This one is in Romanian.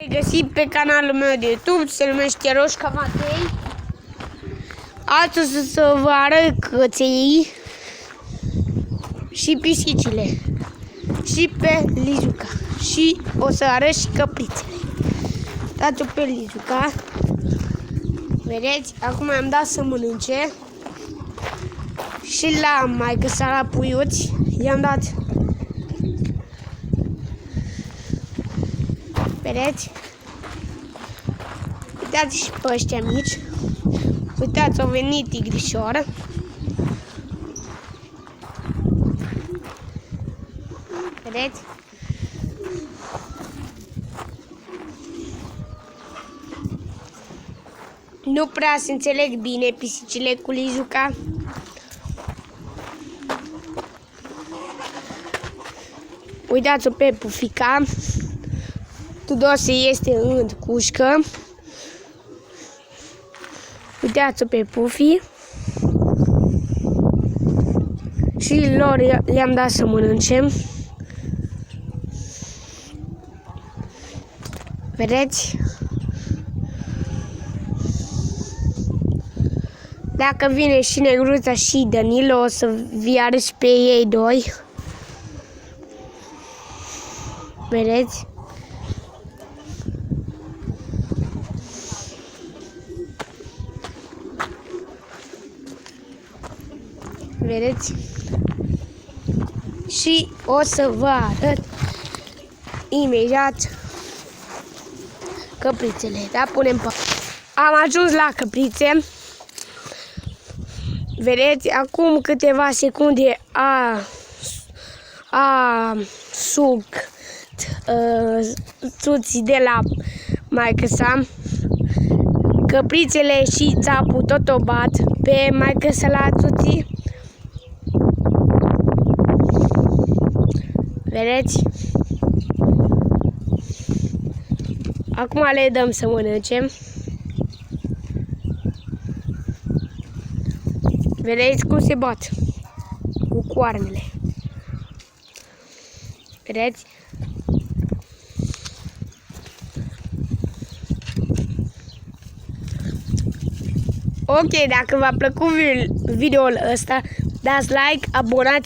Găsit pe canalul meu de YouTube, se numește Roșca Matei. Astăzi o să vă arăt căței și pisicile și pe Lizuca și o să arăt și căprițele. Dați-o pe Lizuca. Vedeți? Acum am dat să mănânce și la maică sa la puiuți i-am dat. Vedeți? Uitați și pe ăștia mici. Uitați, au venit tigrișor. Vedeți? Nu prea se înțeleg bine pisicile cu Lizuca. Uitați-o pe Pufica. Tudose este în cușcă. Uitați-o pe Pufi. Și lor le-am dat să mănânce. Vedeți? Dacă vine și Negruța și Danilo, o să vi arăt și pe ei doi. Vedeți? Vedeți? Și o să vă arăt imediat căprițele. Da? Punem pe... Am ajuns la căprițe. Vedeți? Acum câteva secunde a suc țuții de la maică-sa. Căprițele și țapul tot o bat pe maică-sa la țuții. Vedeți? Acum le dăm să mănânce. Vedeți cum se bat cu coarnele. Vedeți? Ok, dacă v-a plăcut videoul ăsta, dați like, abonați